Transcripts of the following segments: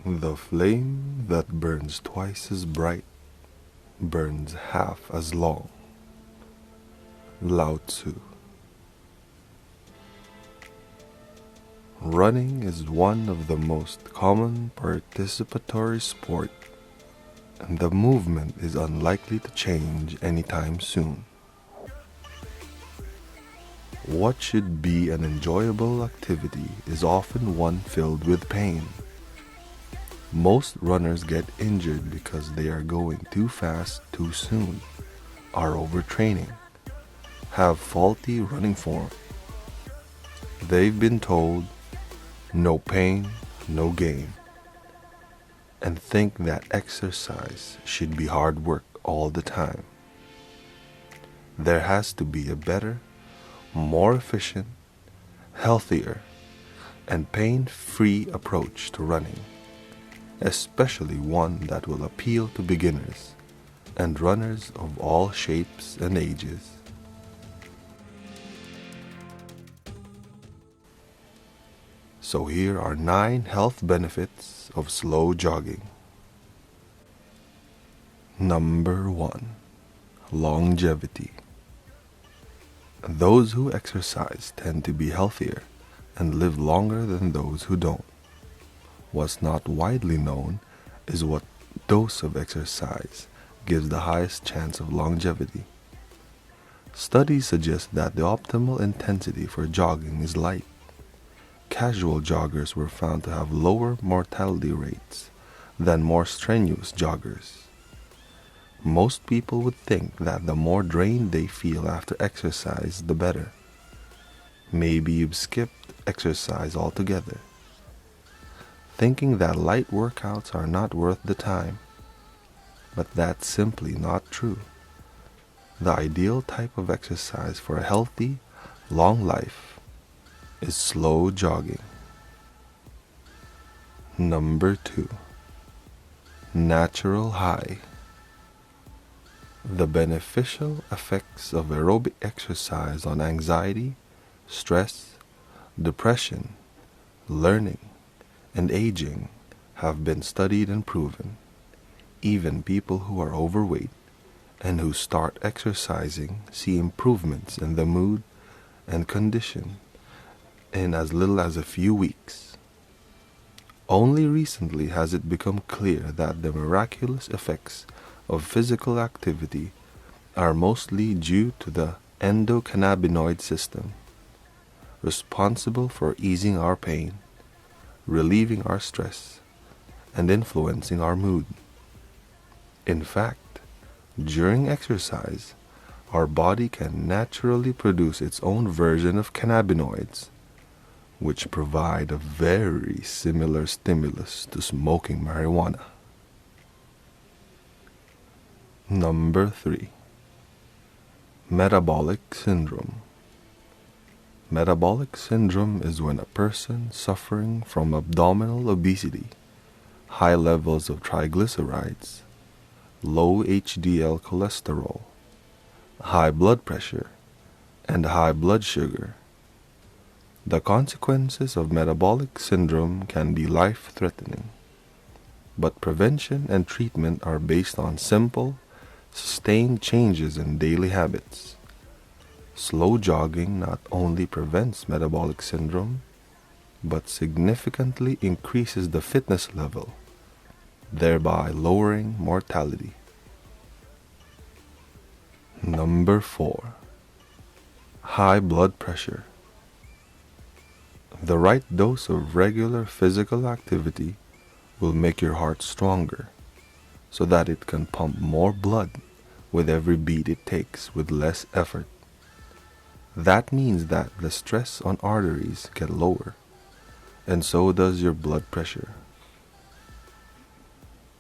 The flame that burns twice as bright burns half as long. Lao Tzu. Running is one of the most common participatory sport, and the movement is unlikely to change anytime soon. What should be an enjoyable activity is often one filled with pain. Most runners get injured because they are going too fast too soon, are overtraining, have faulty running form. They've been told, no pain, no gain, and think that exercise should be hard work all the time. There has to be a better, more efficient, healthier, and pain-free approach to running, especially one that will appeal to beginners and runners of all shapes and ages. So here are 9 health benefits of slow jogging. Number 1. Longevity. Those who exercise tend to be healthier and live longer than those who don't. What's not widely known is what dose of exercise gives the highest chance of longevity. Studies suggest that the optimal intensity for jogging is light. Casual joggers were found to have lower mortality rates than more strenuous joggers. Most people would think that the more drained they feel after exercise, the better. Maybe you've skipped exercise altogether, thinking that light workouts are not worth the time. But that's simply not true. The ideal type of exercise for a healthy, long life is slow jogging. Number 2. Natural high. The beneficial effects of aerobic exercise on anxiety, stress, depression, learning, and aging have been studied and proven. Even people who are overweight and who start exercising see improvements in the mood and condition in as little as a few weeks. Only recently has it become clear that the miraculous effects of physical activity are mostly due to the endocannabinoid system, responsible for easing our pain, relieving our stress, and influencing our mood. In fact, during exercise, our body can naturally produce its own version of cannabinoids, which provide a very similar stimulus to smoking marijuana. Number 3. Metabolic syndrome. Metabolic syndrome is when a person suffering from abdominal obesity, high levels of triglycerides, low HDL cholesterol, high blood pressure, and high blood sugar. The consequences of metabolic syndrome can be life-threatening, but prevention and treatment are based on simple, sustained changes in daily habits. Slow jogging not only prevents metabolic syndrome, but significantly increases the fitness level, thereby lowering mortality. Number 4. High blood pressure. The right dose of regular physical activity will make your heart stronger, so that it can pump more blood with every beat it takes with less effort. That means that the stress on arteries get lower, and so does your blood pressure.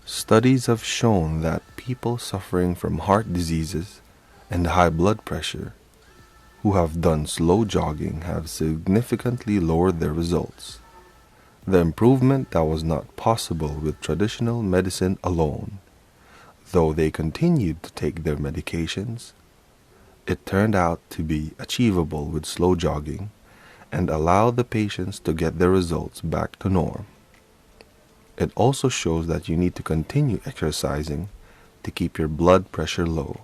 Studies have shown that people suffering from heart diseases and high blood pressure who have done slow jogging have significantly lowered their results. The improvement that was not possible with traditional medicine alone. Though they continued to take their medications, it turned out to be achievable with slow jogging and allowed the patients to get their results back to norm. It also shows that you need to continue exercising to keep your blood pressure low.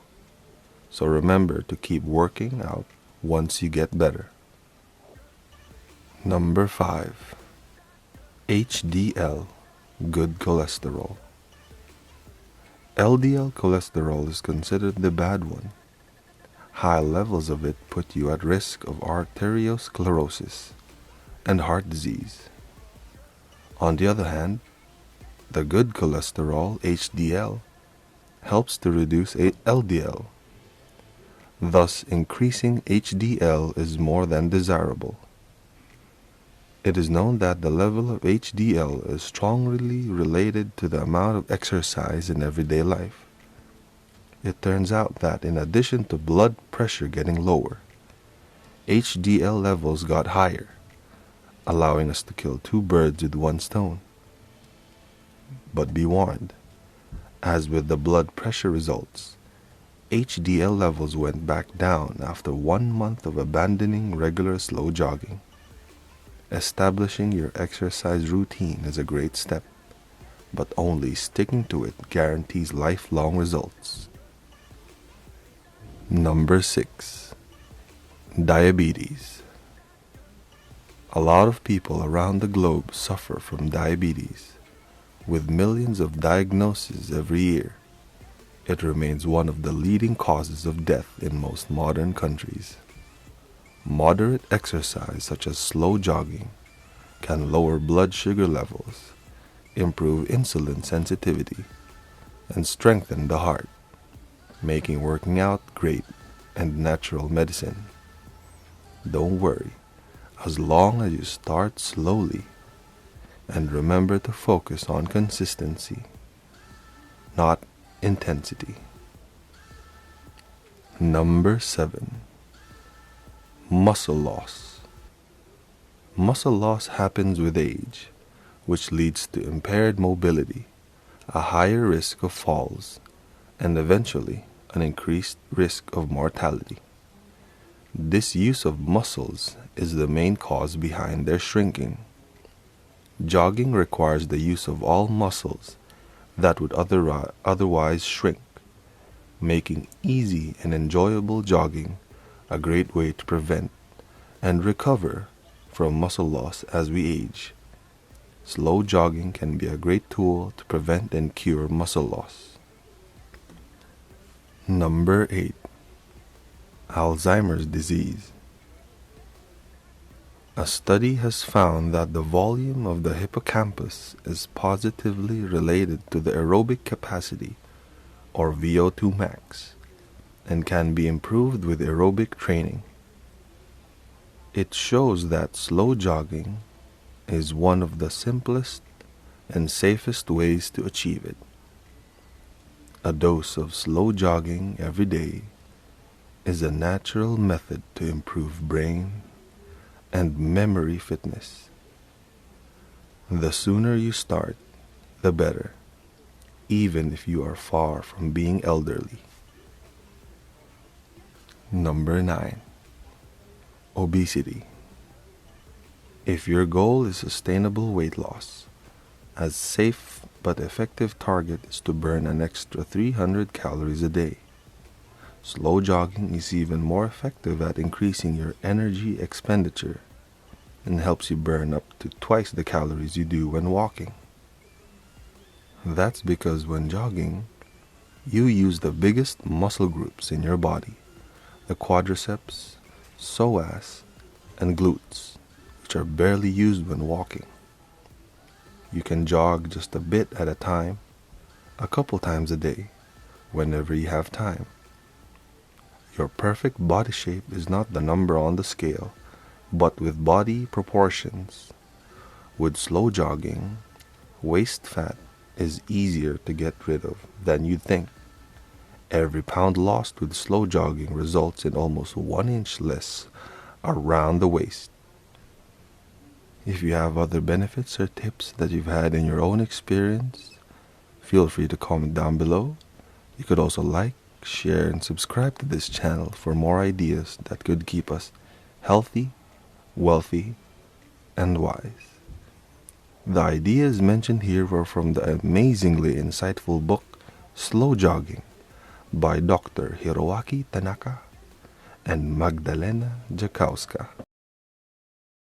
So remember to keep working out once you get better. Number 5. HDL, good cholesterol. LDL cholesterol is considered the bad one. High levels of it put you at risk of arteriosclerosis and heart disease. On the other hand, the good cholesterol, HDL, helps to reduce LDL. Thus, increasing HDL is more than desirable. It is known that the level of HDL is strongly related to the amount of exercise in everyday life. It turns out that in addition to blood pressure getting lower, HDL levels got higher, allowing us to kill two birds with one stone. But be warned, as with the blood pressure results, HDL levels went back down after 1 month of abandoning regular slow jogging. Establishing your exercise routine is a great step, but only sticking to it guarantees lifelong results. Number 6. Diabetes. A lot of people around the globe suffer from diabetes, with millions of diagnoses every year. It remains one of the leading causes of death in most modern countries. Moderate exercise such as slow jogging can lower blood sugar levels, improve insulin sensitivity, and strengthen the heart, making working out great and natural medicine. Don't worry, as long as you start slowly, and remember to focus on consistency, not intensity. Number 7. Muscle loss. Muscle loss happens with age, which leads to impaired mobility, a higher risk of falls, and eventually an increased risk of mortality. Disuse of muscles is the main cause behind their shrinking. Jogging requires the use of all muscles that would otherwise shrink, making easy and enjoyable jogging a great way to prevent and recover from muscle loss as we age. Slow jogging can be a great tool to prevent and cure muscle loss. Number 8. Alzheimer's disease. A study has found that the volume of the hippocampus is positively related to the aerobic capacity, or VO2 max, and can be improved with aerobic training. It shows that slow jogging is one of the simplest and safest ways to achieve it. A dose of slow jogging every day is a natural method to improve brain and memory fitness. The sooner you start, the better, even if you are far from being elderly. Number 9. Obesity. If your goal is sustainable weight loss, a safe but effective target is to burn an extra 300 calories a day. Slow jogging is even more effective at increasing your energy expenditure and helps you burn up to twice the calories you do when walking. That's because when jogging, you use the biggest muscle groups in your body, the quadriceps, psoas, and glutes, which are barely used when walking. You can jog just a bit at a time, a couple times a day, whenever you have time. Your perfect body shape is not the number on the scale, but with body proportions. With slow jogging, waist fat is easier to get rid of than you think. Every pound lost with slow jogging results in almost 1 inch less around the waist. If you have other benefits or tips that you've had in your own experience, feel free to comment down below. You could also like, share, and subscribe to this channel for more ideas that could keep us healthy, wealthy, and wise. The ideas mentioned here were from the amazingly insightful book Slow Jogging by Dr. Hiroaki Tanaka and Magdalena Jakowska.